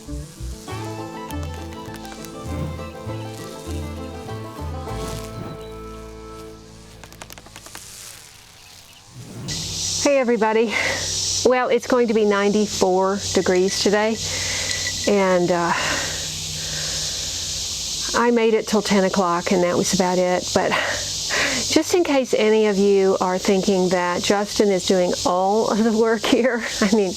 Hey everybody. Well, it's going to be 94 degrees today, and I made it till 10 o'clock and that was about it. But just in case any of you are thinking that Justin is doing all of the work here, I mean,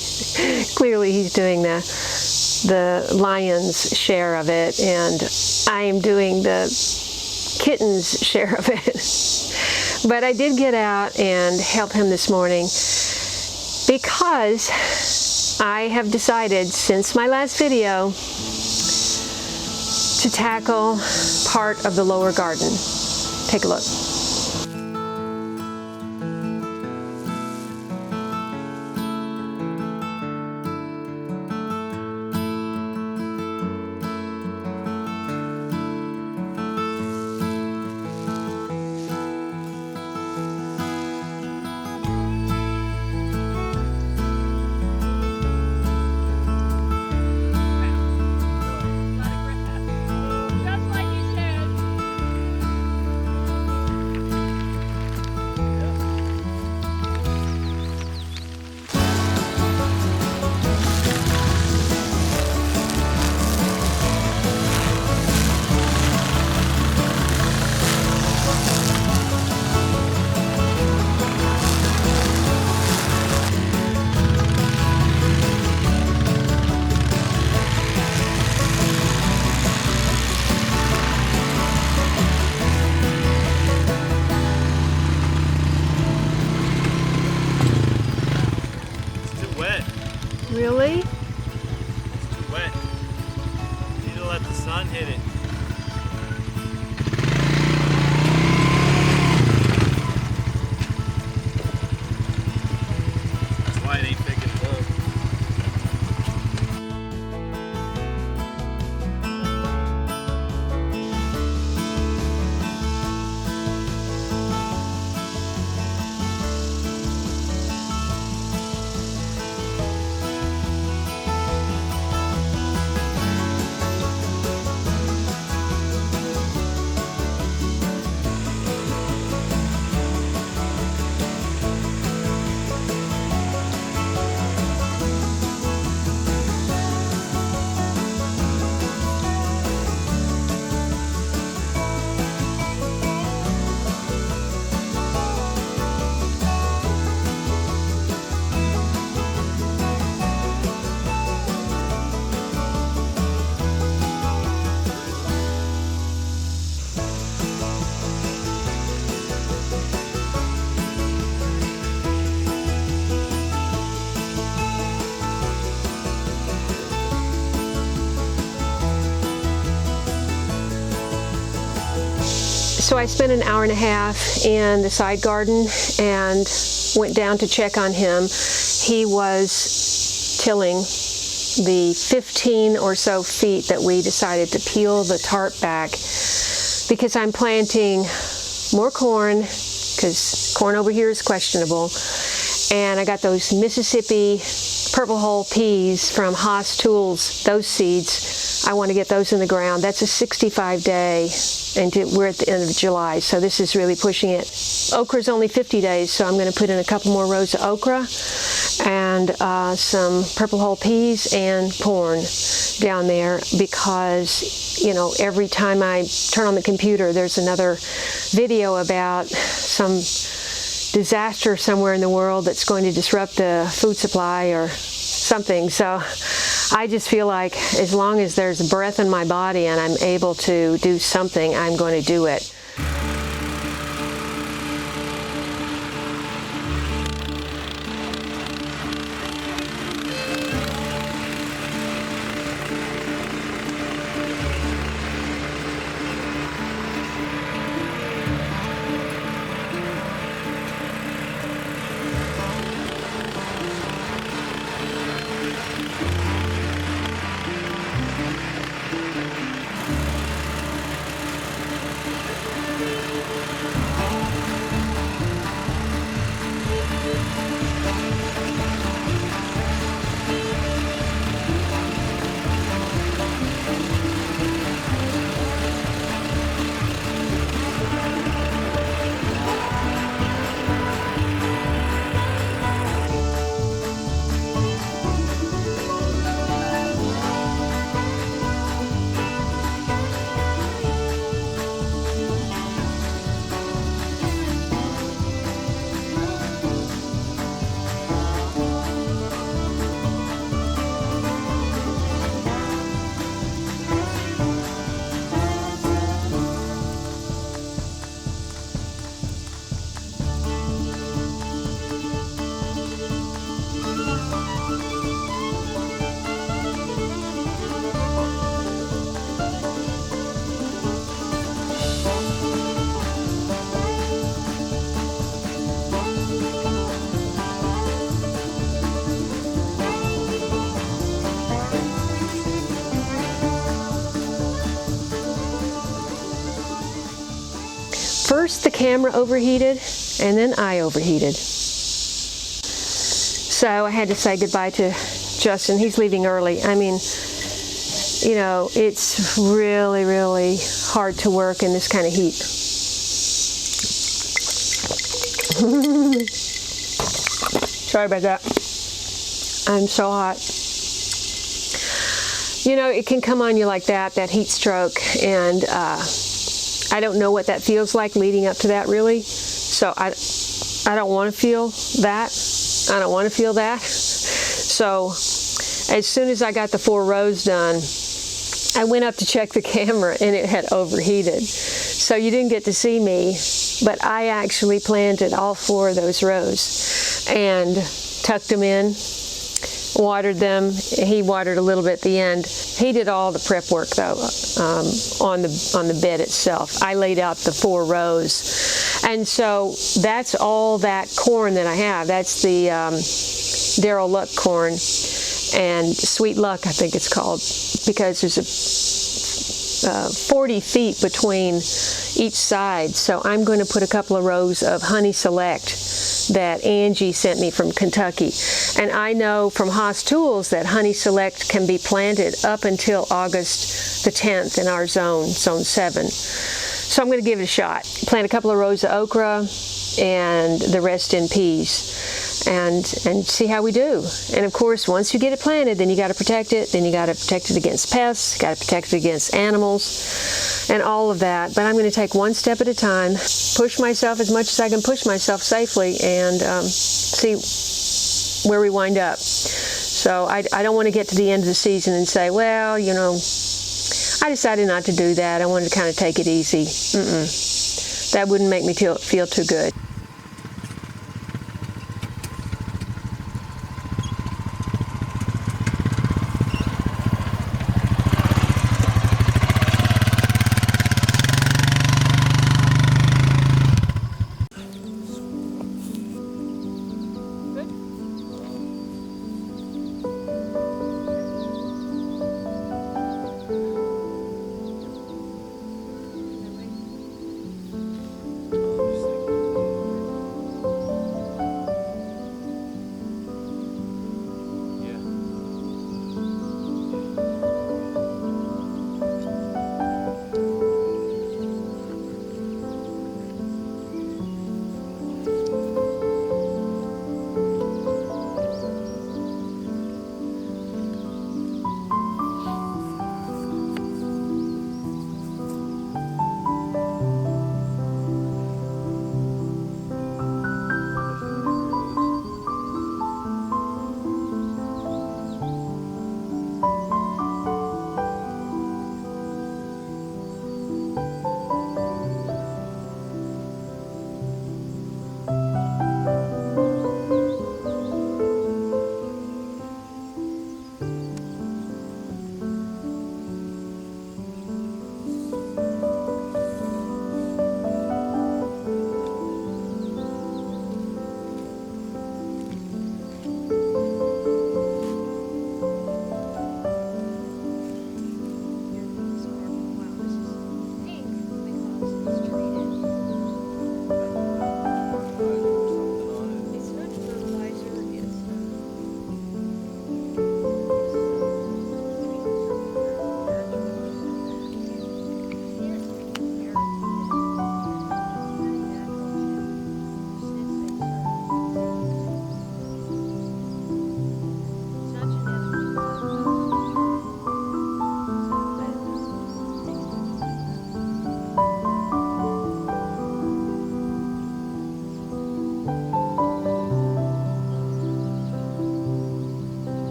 clearly he's doing the lion's share of it, and I am doing the kitten's share of it. But I did get out and help him this morning because I have decided since my last video to tackle part of the lower garden. Take a look. Really? It's too wet. You need to let the sun hit it. That's why it ain't picking it up. So I spent an hour and a half in the side garden and went down to check on him. He was tilling the 15 or so feet that we decided to peel the tarp back because I'm planting more corn, because corn over here is questionable, and I got those Mississippi purple hull peas from Haas Tools, those seeds. I want to get those in the ground. That's a 65-day, and we're at the end of July, so this is really pushing it. Okra's only 50 days, so I'm going to put in a couple more rows of okra and some purple hull peas and corn down there, because, you know, every time I turn on the computer, there's another video about some disaster somewhere in the world that's going to disrupt the food supply or something. So I just feel like as long as there's breath in my body and I'm able to do something, I'm going to do it. first the camera overheated, and then I overheated. So I had to say goodbye to Justin. He's leaving early. I mean, you know, it's really, really hard to work in this kind of heat. Sorry about that. I'm so hot. You know, it can come on you like that heat stroke, and I don't know what that feels like leading up to that, really. So I don't want to feel that. I don't want to feel that. So as soon as I got the 4 rows done, I went up to check the camera, and it had overheated. So you didn't get to see me, but I actually planted all 4 of those rows and tucked them in, watered them. He watered a little bit at the end. He did all the prep work, though, on the bed itself. I laid out the 4 rows. And so that's all that corn that I have. That's the Darryl Luck corn, and Sweet Luck, I think it's called, because there's a 40 feet between each side. So I'm going to put a couple of rows of Honey Select that Angie sent me from Kentucky. And I know from Haas Tools that Honey Select can be planted up until August the 10th in our zone, zone 7. So I'm going to give it a shot. Plant a couple of rows of okra and the rest in peas, and see how we do. And of course, once you get it planted, then you got to protect it. Then you got to protect it against pests, got to protect it against animals, and all of that. But I'm going to take one step at a time, push myself as much as I can push myself safely, and see where we wind up. So I don't want to get to the end of the season and say, well, you know, I decided not to do that. I wanted to kind of take it easy. That wouldn't make me feel too good.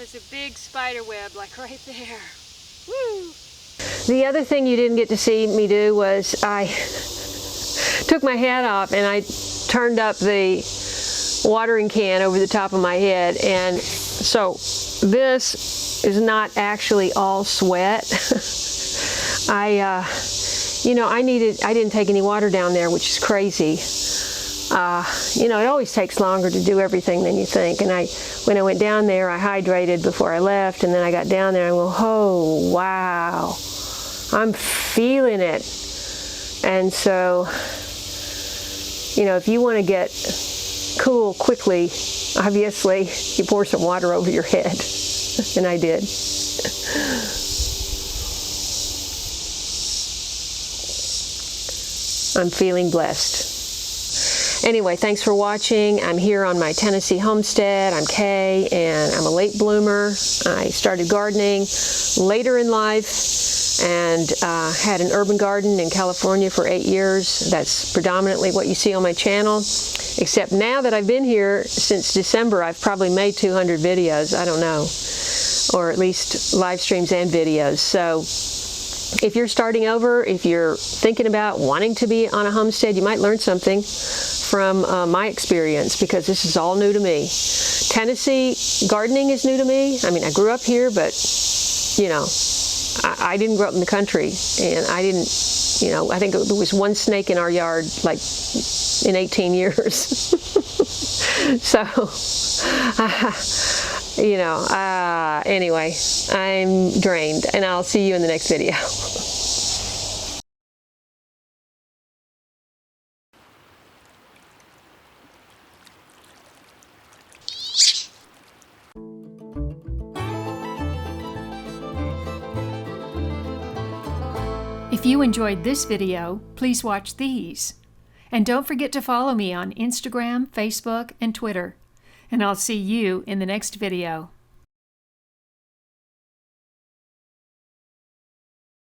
was a big spider web, like right there. Woo! The other thing you didn't get to see me do was I took my hat off and I turned up the watering can over the top of my head, and so this is not actually all sweat. I didn't take any water down there, which is crazy. It always takes longer to do everything than you think. And when I went down there, I hydrated before I left, and then I got down there and I went, oh, wow, I'm feeling it. And so, if you want to get cool quickly, obviously, you pour some water over your head. And I did. I'm feeling blessed. Anyway, thanks for watching. I'm here on my Tennessee homestead. I'm Kaye, and I'm a late bloomer. I started gardening later in life and had an urban garden in California for 8 years. That's predominantly what you see on my channel, except now that I've been here since December, I've probably made 200 videos. I don't know, or at least live streams and videos. So if you're starting over, if you're thinking about wanting to be on a homestead, you might learn something from my experience, because this is all new to me. Tennessee gardening is new to me. I mean, I grew up here, but I didn't grow up in the country, and I didn't, I think there was one snake in our yard like in 18 years. So, anyway, I'm drained, and I'll see you in the next video. If you enjoyed this video, please watch these. And don't forget to follow me on Instagram, Facebook, and Twitter. And I'll see you in the next video.